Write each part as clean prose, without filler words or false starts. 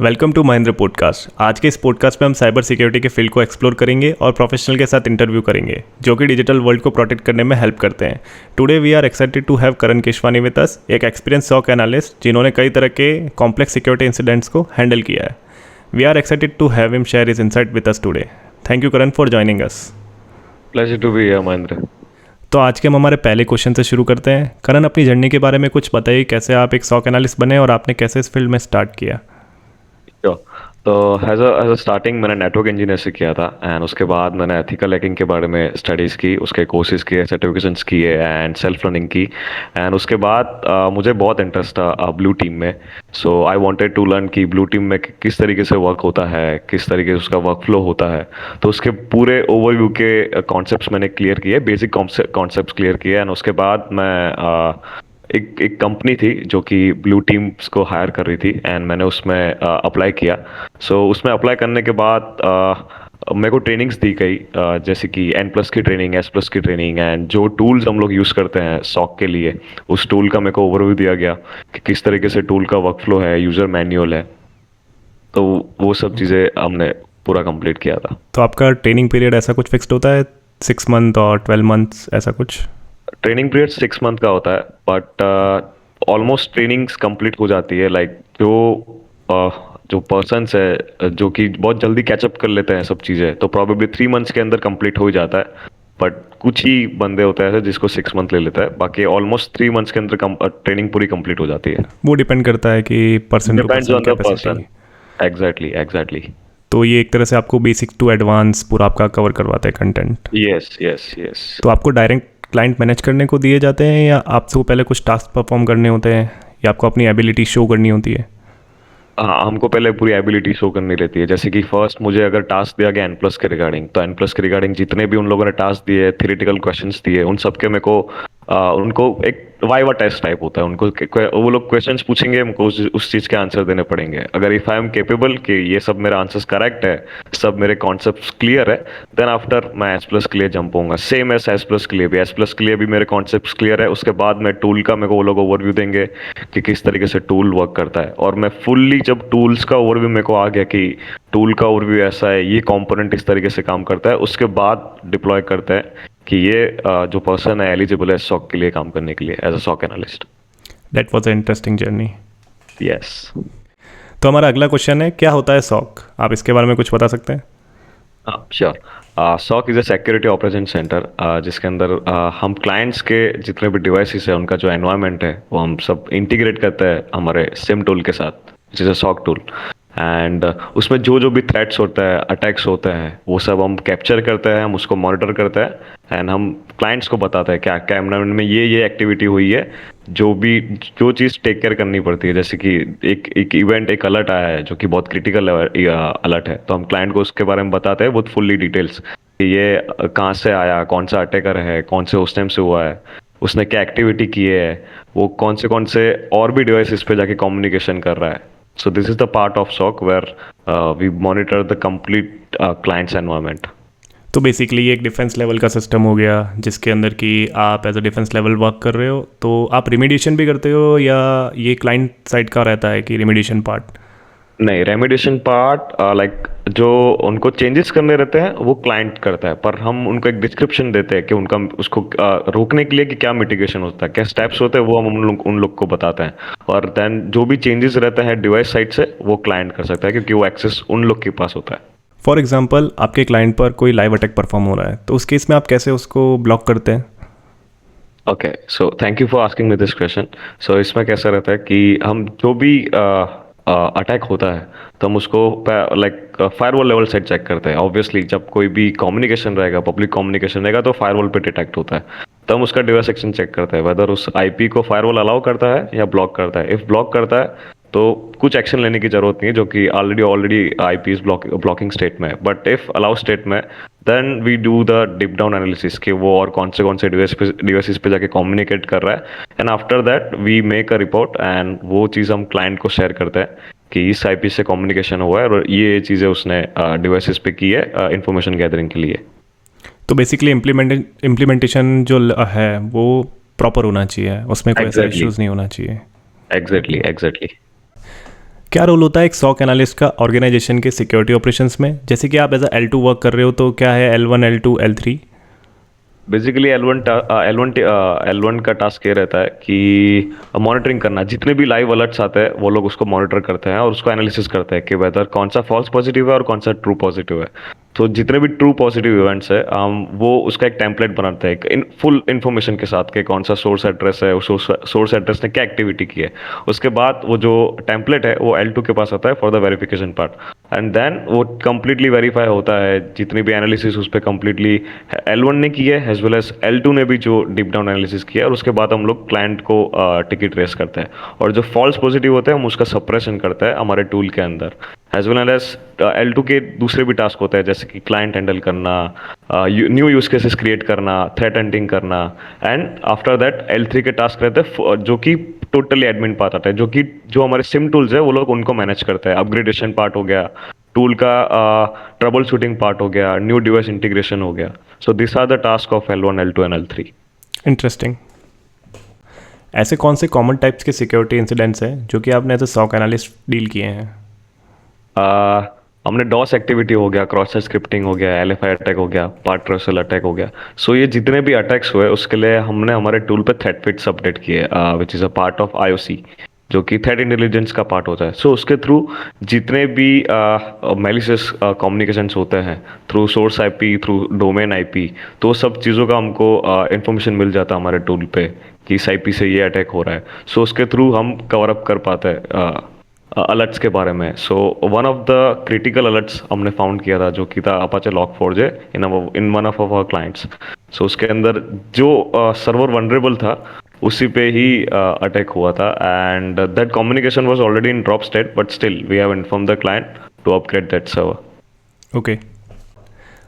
Welcome to Mahindra podcast. आज के इस पॉडकास्ट में हम साइबर सिक्योरिटी के फील्ड को एक्सप्लोर करेंगे और प्रोफेशनल के साथ इंटरव्यू करेंगे जो कि डिजिटल वर्ल्ड को प्रोटेक्ट करने में हेल्प करते हैं। Today we are excited to have Karan Keshwani with us, एक एक्सपीरियंस सॉक एनालिस्ट जिन्होंने कई तरह के कॉम्प्लेक्स सिक्योरिटी इंसिडेंट्स को हैंडल किया है। We are excited to have him share his insight with us today. Thank you Karan for joining us. Pleasure to be here Mahindra. तो आज के हम हमारे पहले क्वेश्चन से शुरू करते हैं। करण, अपनी जर्नी के बारे में कुछ बताइए, कैसे आप एक सॉक एनालिस्ट बने और आपने कैसे इस फील्ड में स्टार्ट किया। तो एज अ स्टार्टिंग मैंने नेटवर्क इंजीनियर से किया था एंड उसके बाद मैंने एथिकल हैकिंग के बारे में स्टडीज़ की, उसके कोर्सेज किए, सर्टिफिकेशंस किए एंड सेल्फ लर्निंग की। एंड उसके बाद मुझे बहुत इंटरेस्ट था ब्लू टीम में। सो आई वांटेड टू लर्न कि ब्लू टीम में किस तरीके से वर्क होता है, किस तरीके से उसका वर्क फ्लो होता है। तो उसके पूरे ओवरव्यू के कॉन्सेप्ट्स मैंने क्लियर किए, बेसिक कॉन्सेप्ट्स क्लियर किए एंड उसके बाद मैं एक कंपनी थी जो कि ब्लू टीम्स को हायर कर रही थी एंड मैंने उसमें अप्लाई किया। सो उसमें अप्लाई करने के बाद मेरे को ट्रेनिंग्स दी गई, जैसे कि N+ की ट्रेनिंग, S+ की ट्रेनिंग एंड जो टूल्स हम लोग यूज़ करते हैं सॉक के लिए, उस टूल का मेरे को ओवरव्यू दिया गया कि किस तरीके से टूल का वर्कफ्लो है, यूज़र मैनुअल है। तो वो सब चीज़ें हमने पूरा कंप्लीट किया था। तो आपका ट्रेनिंग पीरियड ऐसा कुछ फिक्स्ड होता है, 6 मंथ और 12 मंथ्स ऐसा कुछ? ट्रेनिंग पीरियड 6 मंथ का होता है बट ऑलमोस्ट ट्रेनिंग्स कंप्लीट हो जाती है। लाइक जो पर्सन्स है जो कि बहुत जल्दी कैचअप कर लेते हैं सब चीज़ें, तो प्रॉबेबली 3 मंथ्स के अंदर कंप्लीट हो ही जाता है। बट कुछ ही बंदे होते हैं ऐसे जिसको 6 मंथ ले लेता है, बाकी ऑलमोस्ट 3 मंथ्स के अंदर ट्रेनिंग पूरी कंप्लीट हो जाती है। वो डिपेंड करता है कि person to depends person on the capacity. Person. Exactly. तो ये एक तरह से आपको बेसिक टू एडवांस पूरा आपका कवर करवाता है कंटेंट। यस। तो आपको डायरेक्ट क्लाइंट मैनेज करने को दिए जाते हैं या आपसे पहले कुछ टास्क परफॉर्म करने होते हैं या आपको अपनी एबिलिटी शो करनी होती है? हाँ, हमको पहले पूरी एबिलिटी शो करनी रहती है। जैसे कि फर्स्ट मुझे अगर टास्क दिया गया N+ के रिगार्डिंग, तो N+ के रिगार्डिंग जितने भी उन लोगों ने टास्क दिए, थ्योरेटिकल क्वेश्चंस दिए, उन सब के मेरे को उनको एक वाइवा टेस्ट टाइप होता है। उनको वो लोग क्वेश्चंस पूछेंगे, हमको उस चीज़ के आंसर देने पड़ेंगे। अगर इफ आई एम केपेबल कि ये सब मेरा आंसर्स करेक्ट है, सब मेरे कॉन्सेप्ट्स क्लियर है, देन आफ्टर मैं S+ के लिए जंप होऊंगा। सेम एस S+ के लिए भी, S+ के लिए भी मेरे कॉन्सेप्ट्स क्लियर है। उसके बाद मैं टूल का मेरे को वो लोग ओवरव्यू देंगे कि किस तरीके से टूल वर्क करता है, और मैं फुल्ली जब टूल्स का ओवरव्यू मेरे को आ गया कि टूल का ओवरव्यू ऐसा है, ये कंपोनेंट इस तरीके से काम करता है, उसके बाद डिप्लॉय करते हैं कि ये जो पर्सन है एलिजिबल है सॉक के लिए काम करने के लिए as a SOC analyst. That was a interesting journey. Yes. तो हमारा अगला क्वेश्चन है, क्या होता है सॉक? आप इसके बारे में कुछ बता सकते हैं? हाँ, sure. SOC is a security operation centre, जिसके अंदर हम क्लाइंट्स के जितने भी डिवाइसेस है, उनका जो एनवायरनमेंट है, वो हम सब इंटीग्रेट करते हैं हमारे सिम टूल के साथ, जैसे सॉक टूल। एंड उसमें जो भी थ्रेट्स होता है, अटैक्स होते हैं, वो सब हम कैप्चर करते हैं, हम उसको मॉनिटर करते हैं एंड हम क्लाइंट्स को बताते हैं क्या क्या एनवायरनमेंट में ये एक्टिविटी हुई है, जो चीज़ टेक केयर करनी पड़ती है। जैसे कि एक इवेंट, एक अलर्ट आया है जो कि बहुत क्रिटिकल अलर्ट है, तो हम क्लाइंट को उसके बारे में बताते हैं बहुत फुल्ली डिटेल्स कि ये कहाँ से आया, कौन सा अटैकर है, कौन से उस टाइम से हुआ है, उसने क्या एक्टिविटी की है, वो कौन से और भी डिवाइसेस पे जाके कम्युनिकेशन कर रहा है। So this is the part of SOC where we monitor the complete client's environment. तो बेसिकली ये एक डिफेंस लेवल का सिस्टम हो गया जिसके अंदर कि आप as a defence level work कर रहे हो। तो आप रिमीडिएशन भी करते हो या ये क्लाइंट साइड का रहता है कि रिमीडिएशन पार्ट? नहीं, रेमिडिएशन पार्ट लाइक जो उनको चेंजेस करने रहते हैं वो क्लाइंट करता है, पर हम उनको एक डिस्क्रिप्शन देते हैं कि उनका उसको रोकने के लिए कि क्या मिटिगेशन होता है, क्या स्टेप्स होते हैं, वो हम उन लोग को बताते हैं। और देन जो भी चेंजेस रहते हैं डिवाइस साइड से, वो क्लाइंट कर सकता है क्योंकि वो एक्सेस उन लोग के पास होता है। फॉर एग्जाम्पल, आपके क्लाइंट पर कोई लाइव अटैक परफॉर्म हो रहा है, तो उस केस में आप कैसे उसको ब्लॉक करते हैं? Okay, so thank you for asking me this question. So इसमें कैसा रहता है कि हम जो भी अटैक होता है, तो हम उसको लाइक फायरवॉल लेवल से चेक करते हैं। ऑब्वियसली जब कोई भी कम्युनिकेशन रहेगा, पब्लिक कम्युनिकेशन रहेगा, तो फायरवॉल पे डिटेक्ट होता है। तो हम उसका डिवाइस सेक्शन चेक करते हैं वेदर उस आईपी को फायरवॉल अलाउ करता है या ब्लॉक करता है। इफ ब्लॉक करता है तो कुछ एक्शन लेने की जरूरत नहीं है, जो कि ऑलरेडी आईपी ब्लॉकिंग स्टेट में है। बट इफ अलाउ स्टेट में, then we do the deep down analysis कि वो और कौन से डिवाइसेस पे जाके कम्युनिकेट कर रहा है, and after that we make a report and वो चीज़ हम क्लाइंट को शेयर करते हैं कि इस आईपी से कम्युनिकेशन हुआ है और ये चीज़ें उसने डिवाइसेस पे की है इंफॉर्मेशन गैदरिंग के लिए। तो बेसिकली इम्प्लीमेंटेशन जो है वो प्रॉपर होना चाहिए, उसमें कोई ऐसा एग्जैक्टली इश्यूज़ नहीं होना चाहिए। एग्जैक्टली। क्या रोल होता है एक सॉक एनालिस्ट का ऑर्गेनाइजेशन के सिक्योरिटी ऑपरेशंस में? जैसे कि आप एज अ L2 वर्क कर रहे हो, तो क्या है L1, L2, L3? Basically L one का टास्क ये रहता है कि मॉनिटरिंग करना, जितने भी लाइव अलर्ट्स आते हैं वो लोग उसको मॉनिटर करते हैं और उसको एनालिसिस करते हैं कि वेदर कौन सा फॉल्स पॉजिटिव है और कौन सा ट्रू पॉजिटिव है। तो जितने भी ट्रू पॉजिटिव इवेंट्स है वो उसका एक टेम्पलेट बनाते हैं फुल इन्फॉर्मेशन के साथ कि कौन सा सोर्स एड्रेस है, उस सोर्स एड्रेस ने क्या एक्टिविटी की है। उसके बाद वो जो टेम्पलेट है वो L2 के पास आता है for the verification part, and then वो कंप्लीटली वेरीफाई होता है, जितनी भी एनालिसिस उस पर कंप्लीटली L1 ने की है एज वेल एज L2 ने भी जो डीप डाउन एनालिसिस किया है, और उसके बाद हम लोग क्लाइंट को टिकट रेस करते हैं, और जो फॉल्स पॉजिटिव होते हैं हम उसका सप्रेशन करते हैं हमारे टूल के अंदर। एज वेल एज L2 के दूसरे भी टास्क होते हैं, जैसे कि क्लाइंट हैंडल करना, न्यू यूज केसेस क्रिएट करना, थ्रेट हंटिंग करना, एंड आफ्टर दैट L3 के टास्क रहते हैं जो कि टोटली एडमिन पार्ट आता है, जो हमारे सिम टूल्स है वो लोग उनको मैनेज करते हैं। अपग्रेडेशन पार्ट हो गया, टूल का ट्रबल शूटिंग पार्ट हो गया, न्यू डिवाइस इंटीग्रेशन हो गया। So this are the task of L1, L2 and L3। Interesting. ऐसे कौन से कॉमन टाइप्स के सिक्योरिटी इंसिडेंट्स हैं जो कि आपने as a SOC analyst deal किए हैं? हमने डॉस एक्टिविटी हो गया, क्रॉस साइट स्क्रिप्टिंग हो गया, LFI अटैक हो गया, पार्ट ट्रेसल अटैक हो गया। सो ये जितने भी अटैक्स हुए उसके लिए हमने हमारे टूल पे थ्रेट फिट्स अपडेट किए, which is a part of IOC, जो कि थ्रेट इंटेलिजेंस का पार्ट होता है। सो उसके थ्रू जितने भी मेलिशियस कम्युनिकेशंस होते हैं through source IP, through domain IP, तो सब चीज़ों का हमको इंफॉर्मेशन मिल जाता है हमारे टूल पे कि इस IP से ये अटैक हो रहा है। सो उसके थ्रू हम कवर अप कर पाते हैं अलर्ट्स के बारे में। So one of the critical alerts हमने फाउंड किया था जो कि था Apache Log4j in one of our clients. So उसके अंदर जो सर्वर वनरेबल था उसी पे ही अटैक हुआ था, and that communication was already in drop state, but still we have inform the client to upgrade that server. Okay.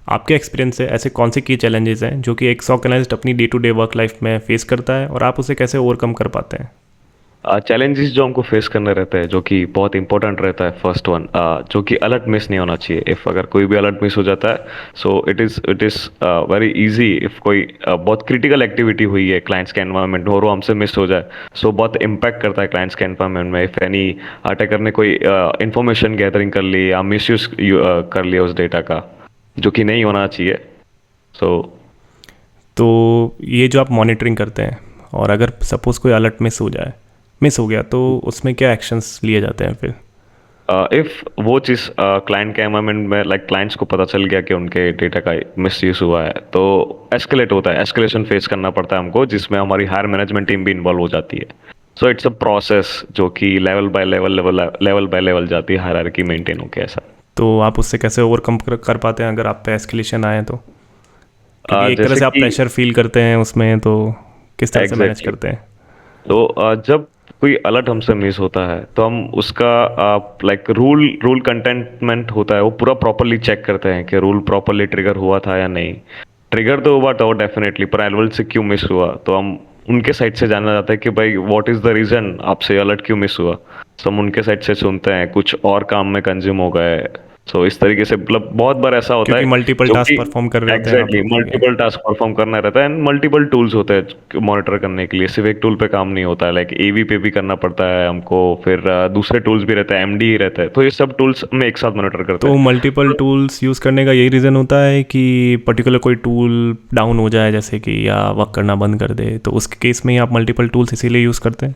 आपके experience से ऐसे कौन से की चैलेंजेस हैं जो कि एक सॉक एनालिस्ट अपनी day to day work life में फेस करता है, और आप उसे कैसे ओवरकम कर पाते हैं? चैलेंजेस जो हमको फेस करने रहते हैं, जो कि बहुत इंपॉर्टेंट रहता है, फर्स्ट वन जो कि अलर्ट मिस नहीं होना चाहिए। इफ़ अगर कोई भी अलर्ट मिस हो जाता है, so it is very easy. If कोई बहुत क्रिटिकल एक्टिविटी हुई है क्लाइंट्स के एनवायरनमेंट में और वो हमसे मिस हो जाए, सो बहुत इम्पैक्ट करता है क्लाइंट्स के एनवायरनमेंट में। इफ़ एनी अटैकर ने कोई इंफॉर्मेशन गैदरिंग कर ली या मिस यूज कर लिया उस डेटा का, जो कि नहीं होना चाहिए। सो तो ये जो आप मॉनिटरिंग करते हैं, और अगर सपोज़ कोई अलर्ट मिस हो गया, तो उसमें क्या एक्शंस लिए जाते हैं फिर? इफ वो चीज़ क्लाइंट के एनवायरनमेंट में, लाइक क्लाइंट्स को पता चल गया कि उनके डेटा का मिसयूज हुआ है, तो एस्केलेट होता है, एस्केलेशन फेस करना पड़ता है हमको, जिसमें हमारी हायर मैनेजमेंट टीम भी इन्वॉल्व हो जाती है। सो इट्स अ प्रोसेस जो कि लेवल बाय लेवल जाती है, हायरार्की मेंटेन होके ऐसा। तो आप उससे कैसे ओवरकम कर पाते हैं अगर आप पे एस्केलेशन आए तो? क्योंकि एक तरह जैसे से आप कि प्रेशर फील करते हैं उसमें, तो किस तरह से मैनेज एग्जैक्टली, करते हैं? तो जब कोई अलर्ट हमसे मिस होता है तो हम उसका लाइक रूल कंटेंटमेंट होता है, वो पूरा प्रॉपरली चेक करते हैं कि रूल प्रॉपरली ट्रिगर हुआ था या नहीं। ट्रिगर तो हुआ था डेफिनेटली, पर एलवल से क्यों मिस हुआ, तो हम उनके साइड से जानना चाहते हैं कि भाई व्हाट इज द रीजन आपसे अलर्ट क्यों मिस हुआ। तो हम उनके साइड से सुनते हैं, कुछ और काम में कंज्यूम हो गए। सो इस तरीके से मतलब बहुत बार ऐसा होता क्योंकि है मल्टीपल जो टास्क कि परफॉर्म कर रहे होते हैं आप एग्जैक्टली लोग, ठीक है। मल्टीपल टास्क परफॉर्म करना रहता है, एंड मल्टीपल टूल्स होते हैं मॉनिटर करने के लिए। सिर्फ एक टूल पे काम नहीं होता है, लाइक AV पे भी करना पड़ता है हमको, फिर दूसरे टूल्स भी रहते हैं, MD ही रहता है, तो ये सब टूल्स हम एक साथ मॉनिटर करते तो हैं। मल्टीपल टूल्स यूज़ करने का यही रीज़न होता है कि पर्टिकुलर कोई टूल डाउन हो जाए, जैसे कि या वर्क करना बंद कर दे, तो उस केस में ही आप मल्टीपल टूल्स इसीलिए यूज़ करते हैं?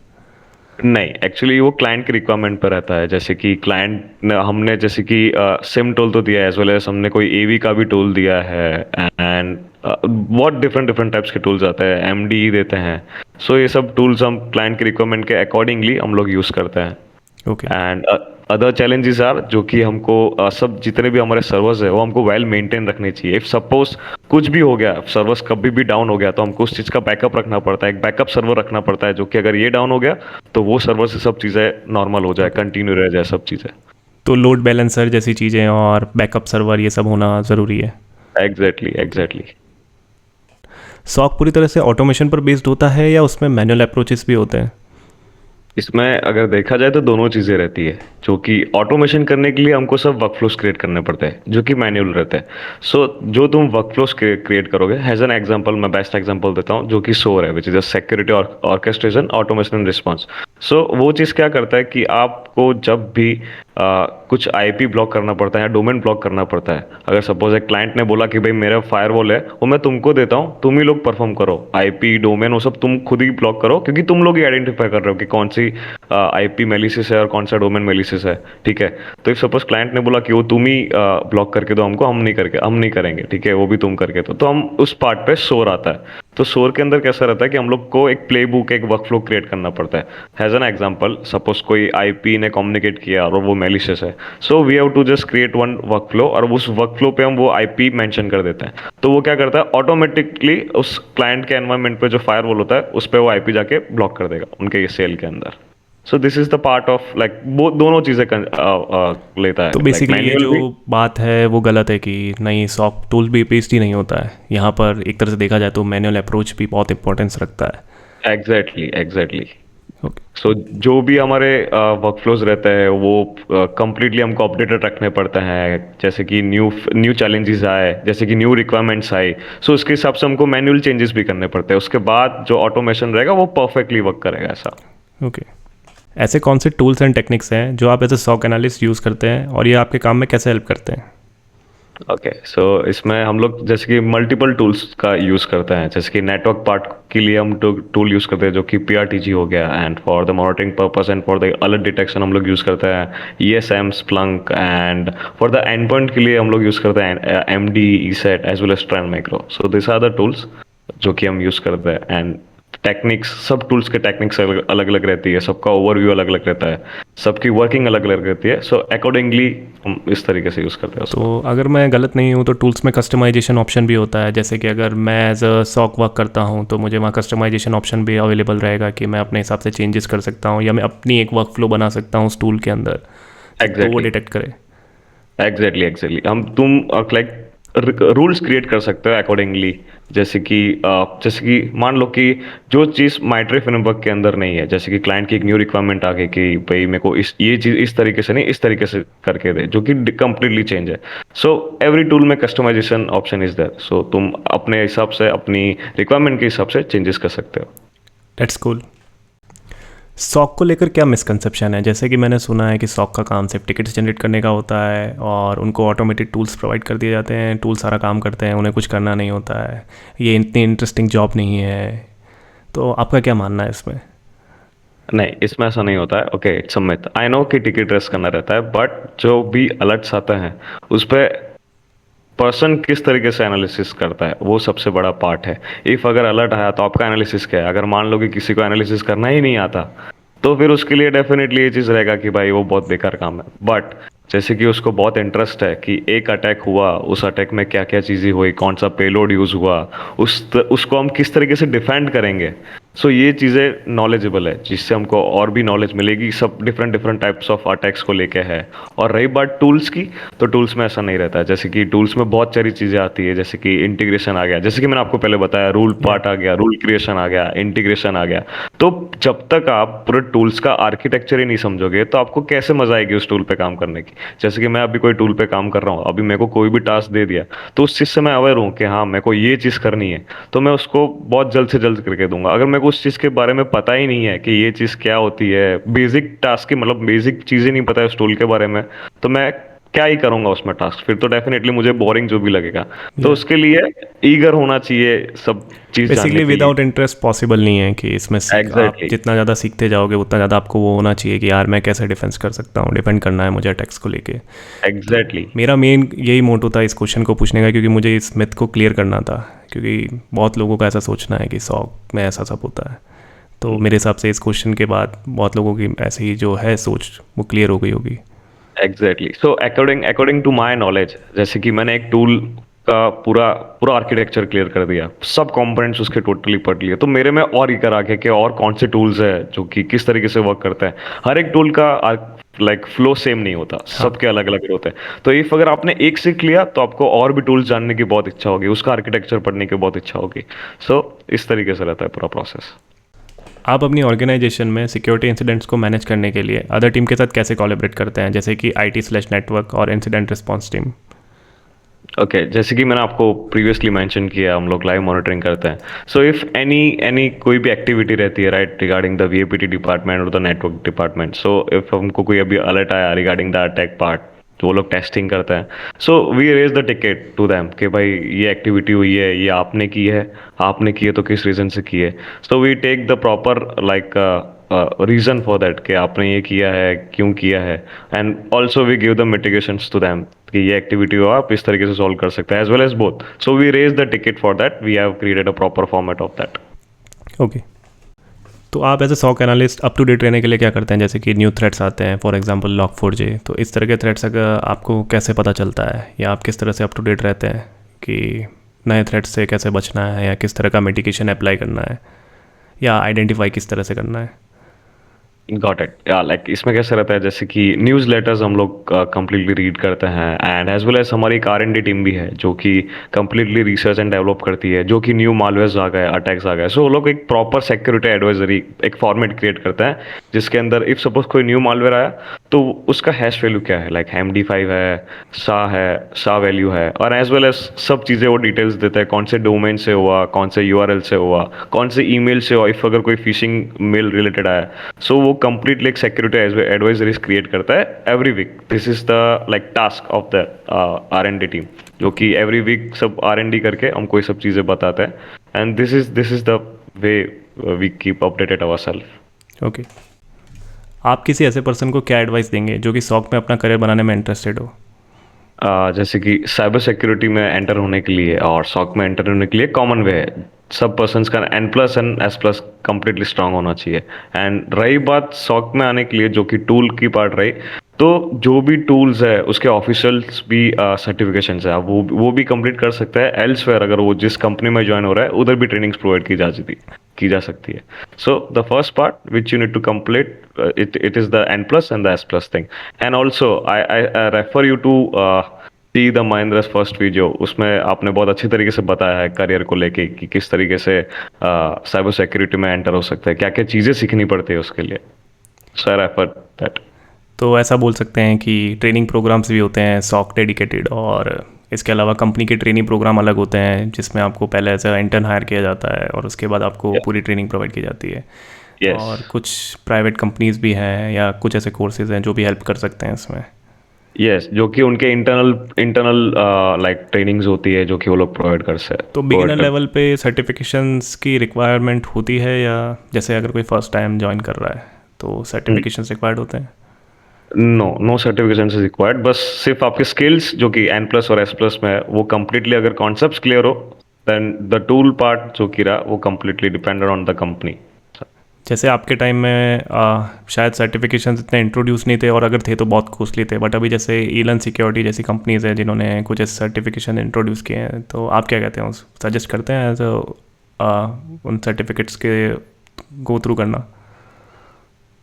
नहीं, एक्चुअली वो क्लाइंट के रिक्वायरमेंट पर रहता है। जैसे कि क्लाइंट ने हमने जैसे कि सिम टूल तो दिया है, एज वेल एज हमने कोई AV का भी टूल दिया है, एंड बहुत डिफरेंट डिफरेंट टाइप्स के टूल्स आते हैं, MD देते हैं। सो ये सब टूल्स हम क्लाइंट के रिक्वायरमेंट के अकॉर्डिंगली हम लोग यूज़ करते हैं। Okay. And other challenges are जो कि हमको सब जितने भी हमारे सर्वर्स है वो हमको वेल मेंटेन रखने चाहिए। इफ सपोज कुछ भी हो गया, सर्वर्स कभी भी डाउन हो गया, तो हमको उस चीज़ का बैकअप रखना पड़ता है, एक बैकअप सर्वर रखना पड़ता है, जो कि अगर ये डाउन हो गया तो वो सर्वर से सब चीज़ें नॉर्मल हो जाए, कंटिन्यू रह जाए सब चीज़ें। तो लोड बैलेंसर जैसी चीज़ें और बैकअप सर्वर, ये सब होना ज़रूरी है। Exactly exactly. सॉक पूरी तरह से ऑटोमेशन पर बेस्ड होता है या उसमें मैनुअल अप्रोचेस भी होते हैं? इसमें अगर देखा जाए तो दोनों चीज़ें रहती है। जो कि ऑटोमेशन करने के लिए हमको सब वर्कफ्लोज क्रिएट करने पड़ते हैं जो कि मैन्युअल रहते हैं। सो जो तुम वर्कफ्लोज क्रिएट करोगे, एज एन एग्जांपल मैं बेस्ट एग्जांपल देता हूँ जो कि सोर है, which is a security orchestration automation and response. So वो चीज़ क्या करता है कि आपको जब भी कुछ आईपी ब्लॉक करना पड़ता है या डोमेन ब्लॉक करना पड़ता है। अगर सपोज एक क्लाइंट ने बोला कि भाई मेरा फायरवॉल है, वो मैं तुमको देता हूँ, तुम ही लोग परफॉर्म करो, आईपी डोमेन वो सब तुम खुद ही ब्लॉक करो, क्योंकि तुम लोग ही आइडेंटिफाई कर रहे हो कि कौन सी आईपी मेलिसिस है और कौन सा डोमेन मेलिसिस है। ठीक है। तो इफ सपोज क्लाइंट ने बोला कि वो तुम ही ब्लॉक करके दो हमको, हम नहीं करेंगे, ठीक है, वो भी तुम करके दो, तो हम उस पार्ट पे शोर आता है। तो शोर के अंदर कैसा रहता है कि हम लोग को एक प्ले बुक, एक वर्कफ्लो क्रिएट करना पड़ता है। एज एन एग्जांपल, सपोज कोई आईपी ने कम्युनिकेट किया और वो मेलिशियस है, so we have to just create one workflow, और उस वर्कफ्लो पे हम वो आईपी मेंशन कर देते हैं। तो वो क्या करता है, ऑटोमेटिकली उस क्लाइंट के एनवायरनमेंट पे जो फायरवॉल होता है उस पे वो आईपी जाके ब्लॉक कर देगा उनके सेल के अंदर। So this is the part of like वो दोनों चीजें लेता तो है, लाइक बेसिकली ये मैनुअल जो भी। बात है वो गलत है कि नहीं, सॉक टूल भी बेस्ड ही नहीं होता है। यहाँ पर एक तरह से देखा जाए तो मैनुअल अप्रोच भी बहुत इंपॉर्टेंस रखता है। Exactly exactly. ओके। सो जो भी हमारे वर्कफ्लोज रहते हैं वो कंप्लीटली हमको अपडेटेड रखने पड़ते हैं। जैसे कि न्यू न्यू चैलेंजेस आए, जैसे कि न्यू रिक्वायरमेंट्स आए, सो उसके हिसाब से हमको मैनुअल चेंजेस भी करने पड़ते हैं। उसके बाद जो ऑटोमेशन रहेगा वो परफेक्टली वर्क करेगा ऐसा। ओके। ऐसे कौन से टूल्स एंड टेक्निक्स हैं जो आप as a SOC analyst use करते हैं और ये आपके काम में कैसे हेल्प करते हैं? ओके, सो इसमें हम लोग जैसे कि मल्टीपल टूल्स का यूज़ करते हैं। जैसे कि नेटवर्क पार्ट के लिए हम टूल यूज़ करते हैं जो कि पीआरटीजी हो गया, and for the monitoring purpose and for the alert detection हम लोग यूज़ करते हैं ESM, Splunk, and for the end point के लिए हम लोग यूज़ करते हैं MD, ESET as well as trend micro. So this are the tools जो कि हम यूज़ करते हैं। एंड टेक्निक्स, सब टूल्स के टेक्निक्स अलग अलग रहती है, सबका ओवरव्यू अलग अलग रहता है, सबकी वर्किंग अलग अलग रहती है। सो अकॉर्डिंगली हम इस तरीके से यूज़ करते हैं उसको। तो अगर मैं गलत नहीं हूँ तो टूल्स में कस्टमाइजेशन ऑप्शन भी होता है, जैसे कि अगर मैं एज अ सॉक वर्क करता हूँ तो मुझे वहाँ कस्टमाइजेशन ऑप्शन भी अवेलेबल रहेगा कि मैं अपने हिसाब से चेंजेस कर सकता हूँ या मैं अपनी एक वर्क फ्लो बना सकता हूँ उस टूल के अंदर, तो वो एग्जैक्टली डिटेक्ट करे। एग्जैक्टली हम तुम लाइक रूल्स क्रिएट कर सकते हो अकॉर्डिंगली। जैसे कि मान लो कि जो चीज़ माइट्री फ्रेमवर्क के अंदर नहीं है, जैसे कि क्लाइंट की एक न्यू रिक्वायरमेंट आ गई कि भाई मेरे को इस ये चीज़ इस तरीके से नहीं, इस तरीके से करके दे, जो कि कंप्लीटली चेंज है। सो एवरी टूल में कस्टमाइजेशन ऑप्शन इज देयर। सो तुम अपने हिसाब से, अपनी रिक्वायरमेंट के हिसाब से चेंजेस कर सकते हो। That's cool. सॉक को लेकर क्या मिसकंसेप्शन है? जैसे कि मैंने सुना है कि सॉक का काम सिर्फ टिकट्स जनरेट करने का होता है और उनको ऑटोमेटेड टूल्स प्रोवाइड कर दिए जाते हैं, टूल सारा काम करते हैं, उन्हें कुछ करना नहीं होता है, ये इतनी इंटरेस्टिंग जॉब नहीं है। तो आपका क्या मानना है इसमें? नहीं, इसमें ऐसा नहीं होता है। Okay, it's a myth. I know कि टिकट रेस करना रहता है, बट जो भी अलर्ट्स आते हैं उस पे पर्सन किस तरीके से एनालिसिस करता है वो सबसे बड़ा पार्ट है। इफ अगर अलर्ट आया तो आपका एनालिसिस क्या है? अगर मान लो कि किसी को एनालिसिस करना ही नहीं आता, तो फिर उसके लिए डेफिनेटली ये चीज़ रहेगा कि भाई वो बहुत बेकार काम है। बट जैसे कि उसको बहुत इंटरेस्ट है कि एक अटैक हुआ, उस अटैक में क्या क्या चीज़ें हुई, कौन सा पेलोड यूज़ हुआ, उसको हम किस तरीके से डिफेंड करेंगे। सो ये चीज़ें नॉलेजेबल है, जिससे हमको और भी नॉलेज मिलेगी, सब different different types of attacks को लेके है। और रही बात टूल्स की, तो टूल्स में ऐसा नहीं रहता है। जैसे कि टूल्स में बहुत सारी चीज़ें आती है, जैसे कि इंटीग्रेशन आ गया, जैसे कि मैंने आपको पहले बताया, रूल या पार्ट आ गया, रूल क्रिएशन आ गया, इंटीग्रेशन आ गया। तो जब तक आप पूरे टूल्स का आर्किटेक्चर ही नहीं समझोगे तो आपको कैसे मजा आएगी उस टूल पे काम करने की। जैसे कि मैं अभी कोई टूल पे काम कर रहा हूँ, अभी मेरे को कोई भी टास्क दे दिया, तो उस चीज़ से मैं अवेयर हूँ कि हाँ मेरे को ये चीज़ करनी है, तो मैं उसको बहुत जल्द से जल्द करके दूंगा। अगर मेरे को उस चीज़ के बारे में पता ही नहीं है कि ये चीज़ क्या होती है, बेसिक टास्क की मतलब बेसिक चीज़ें नहीं पता है उस टूल के बारे में, तो मैं क्या ही करूंगा उसमें टास्क, फिर तो डेफिनेटली मुझे बोरिंग जो भी लगेगा। तो या उसके लिए ईगर होना चाहिए सब चीज़ जानने बेसिकली के लिए। विदाउट इंटरेस्ट पॉसिबल नहीं है कि इसमें सीख, आप एग्जैक्टली जितना ज़्यादा सीखते जाओगे उतना ज़्यादा आपको वो होना चाहिए कि यार मैं कैसे डिफेंस कर सकता हूँ, डिफेंड करना है मुझे अटैक्स को लेके। तो एग्जैक्टली। मेरा मेन यही मोटो था इस क्वेश्चन को पूछने का, क्योंकि मुझे इस मिथ को क्लियर करना था, क्योंकि बहुत लोगों का ऐसा सोचना है कि सॉक में ऐसा सब होता है। तो मेरे हिसाब से इस क्वेश्चन के बाद बहुत लोगों की ऐसे ही जो है सोच वो क्लियर हो गई होगी। Exactly. So according according to my knowledge, जैसे कि मैंने एक टूल का पूरा पूरा आर्किटेक्चर क्लियर कर दिया, सब कंपोनेंट्स उसके टोटली पढ़ लिए, तो मेरे में और ईगर आ गया कि और कौन से टूल्स है जो कि किस तरीके से वर्क करते हैं। हर एक टूल का लाइक फ्लो सेम नहीं होता, हाँ। सबके अलग अलग होते हैं। तो इफ अगर आपने एक सीख लिया तो आपको और भी टूल्स जानने की बहुत इच्छा होगी, उसका आर्किटेक्चर पढ़ने की बहुत इच्छा होगी। सो इस तरीके से रहता है पूरा प्रोसेस। आप अपनी ऑर्गेनाइजेशन में सिक्योरिटी इंसिडेंट्स को मैनेज करने के लिए अदर टीम के साथ कैसे कोलैबोरेट करते हैं, जैसे कि IT/नेटवर्क और इंसिडेंट रिस्पॉन्स टीम? ओके, जैसे कि मैंने आपको प्रीवियसली मेंशन किया, हम लोग लाइव मॉनिटरिंग करते हैं। सो इफ एनी एनी कोई भी एक्टिविटी रहती है, राइट, रिगार्डिंग द वीएपीटी डिपार्टमेंट और the network department, so if हमको कोई अभी अलर्ट आया रिगार्डिंग द अटैक पार्ट, तो वो लोग टेस्टिंग करते हैं। So we raise the ticket to them कि भाई ये एक्टिविटी हुई है, ये आपने की है तो किस रीज़न से की है। So we take the proper like reason for that कि आपने ये किया है, क्यों किया है, and also we give the mitigations to them कि ये एक्टिविटी हो आप इस तरीके से सॉल्व कर सकते हैं, as well as both. So we raise the ticket for that, we have created a proper format of that. Okay, तो आप as a SOC analyst up to date रहने के लिए क्या करते हैं? जैसे कि न्यू थ्रेट्स आते हैं, फॉर एग्जांपल Log4j, तो इस तरह के थ्रेट्स अगर आपको कैसे पता चलता है, या आप किस तरह से अप टू डेट रहते हैं कि नए थ्रेट्स से कैसे बचना है, या किस तरह का मिटिगेशन अप्लाई करना है, या आइडेंटिफाई किस तरह से करना है? Got it. या लाइक इसमें कैसे रहता है, जैसे कि न्यूज़ लेटर्स हम लोग कंप्लीटली रीड करते हैं, एंड एज वेल एज हमारी एक R&D टीम भी है जो कि कंप्लीटली रिसर्च एंड डेवलप करती है, जो कि न्यू मालवेयर्स आ गए, अटैक्स आ गए। सो वो लोग एक प्रॉपर सिक्योरिटी एडवाइजरी एक फॉर्मेट क्रिएट करते हैं, जिसके अंदर इफ सपोज कोई न्यू मालवेयर आया तो उसका हैश वैल्यू क्या है, लाइक MD5 है, सा वैल्यू है, और एज वेल एज सब चीज़ें वो डिटेल्स देते हैं, कौन से डोमेन से हुआ, कौन से URL से हुआ, कौन से ईमेल से हुआ, इफ अगर कोई फिशिंग मेल रिलेटेड आया। सो वो कंप्लीटली एक सिक्योरिटी एडवाइजरीज क्रिएट करता है every week. This is the like task of the R&D team, जो कि एवरी वीक सब R&D करके हमको ये सब चीज़ें बताते हैं, and this is the way we keep updated our self. Okay, आप किसी ऐसे पर्सन को क्या एडवाइस देंगे जो कि सॉक में अपना करियर बनाने में इंटरेस्टेड हो? जैसे कि साइबर सिक्योरिटी में एंटर होने के लिए और सॉक में एंटर होने के लिए कॉमन वे है, सब पर्सन्स का N+ and S+ completely strong होना चाहिए। एंड रही बात सॉक में आने के लिए, जो कि टूल की पार्ट रही, तो जो भी टूल्स है उसके ऑफिशियल्स भी सर्टिफिकेशंस है, वो भी कंप्लीट कर सकते हैं। एल्सवेयर अगर वो जिस कंपनी में ज्वाइन हो रहा है उधर भी ट्रेनिंग्स प्रोवाइड की जा सकती है। So the first part which you need to complete, it is the N+ and the S+ thing. And also I refer you to see the महिंद्रा's फर्स्ट वीडियो। उसमें आपने बहुत अच्छी तरीके से बताया है करियर को लेके कि किस तरीके से साइबर सिक्योरिटी में एंटर हो सकता है, क्या क्या चीज़ें सीखनी पड़ती है उसके लिए। सो आई रेफर दैट। तो ऐसा बोल सकते हैं कि ट्रेनिंग प्रोग्राम्स भी होते हैं सॉक डेडिकेटेड, और इसके अलावा कंपनी के ट्रेनिंग प्रोग्राम अलग होते हैं जिसमें आपको पहले एज इंटर्न हायर किया जाता है और उसके बाद आपको पूरी ट्रेनिंग प्रोवाइड की जाती है। Yes. और कुछ प्राइवेट कंपनीज भी हैं या कुछ ऐसे कोर्सेज हैं जो भी हेल्प कर सकते हैं इसमें। यस, जो कि उनके इंटरनल लाइक ट्रेनिंग्स होती है जो कि वो लोग प्रोवाइड कर से तो बिगिनर लेवल पे सर्टिफिकेशंस की रिक्वायरमेंट होती है, या जैसे अगर कोई फर्स्ट टाइम ज्वाइन कर रहा है तो सर्टिफिकेशंस रिक्वायर्ड होते हैं? नो सर्टिफिकेशन इज रिक्वायर्ड, बस सिर्फ आपके स्किल्स जो कि N+ और S+ में है वो कंप्लीटली अगर कॉन्सेप्ट्स क्लियर हो, देन द टूल पार्ट जो कि रहा वो completely dependent on the company. जैसे आपके टाइम में शायद सर्टिफिकेशन इतने इंट्रोड्यूस नहीं थे, और अगर थे तो बहुत कॉस्टली थे, बट अभी जैसे ईलन सिक्योरिटी जैसी कंपनीज हैं जिन्होंने कुछ ऐसे सर्टिफिकेशन इंट्रोड्यूस किए हैं, तो आप क्या कहते हैं, सजेस्ट करते हैं एज उन सर्टिफिकेट्स के गो थ्रू करना?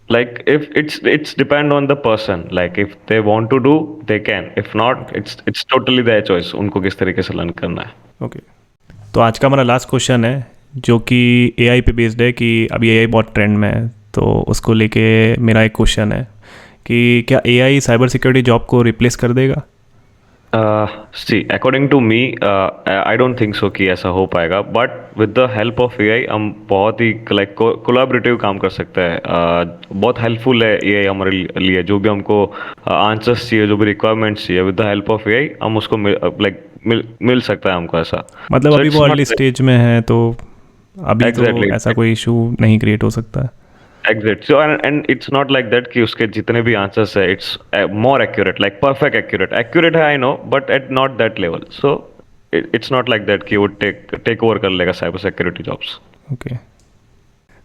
Like if it's depend on the person, like if they want to do they can, if not it's totally their choice उनको किस तरीके से लर्न करना है। ओके, तो आज का हमारा लास्ट क्वेश्चन है जो कि AI पे बेस्ड है कि अभी AI बहुत ट्रेंड में है, तो उसको लेके मेरा एक क्वेश्चन है कि क्या AI साइबर सिक्योरिटी जॉब को रिप्लेस कर देगा? See according to me I don't think so कि ऐसा हो पाएगा, but with the help of AI हम बहुत ही लाइक कोलैबोरेटिव काम कर सकते हैं। बहुत हेल्पफुल है AI हमारे लिए, जो भी हमको आंसर्स चाहिए, जो भी रिक्वायरमेंट्स चाहिए, with the help of AI हम उसको मिल सकता है हमको ऐसा। मतलब So अभी it's वो not अर्ली like- स्टेज में है, तो अभी Exactly. तो ऐसा कोई इशू नहीं क्रिएट हो सकता है। Exact. So and it's not like that कि उसके जितने भी आंसर्स है it's more accurate, like perfect accurate है, I know, but at not that level. So it's not like that कि वो टेक ओवर कर लेगा साइबर सिक्योरिटी जॉब्स। ओके,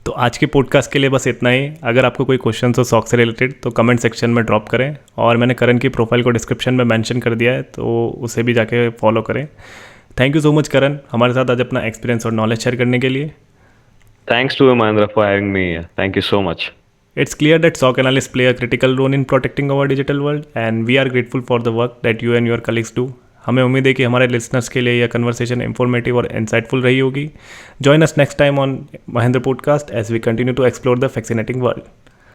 तो आज के पॉडकास्ट के लिए बस इतना ही। अगर आपको कोई क्वेश्चन हो सॉक से रिलेटेड तो कमेंट सेक्शन में ड्रॉप करें, और मैंने करण की प्रोफाइल को डिस्क्रिप्शन में मेंशन कर दिया है, तो उसे भी जाके फॉलो करें। थैंक यू सो मच करण, हमारे साथ आज अपना एक्सपीरियंस और नॉलेज शेयर करने के लिए। Thanks to you, Mahendra, for having me here. Thank you so much. It's clear that SOC analysts play a critical role in protecting our digital world, and we are grateful for the work that you and your colleagues do. हमें उम्मीद है कि हमारे listeners के लिए यह conversation informative और insightful रही होगी. Join us next time on Mahendra podcast as we continue to explore the fascinating world.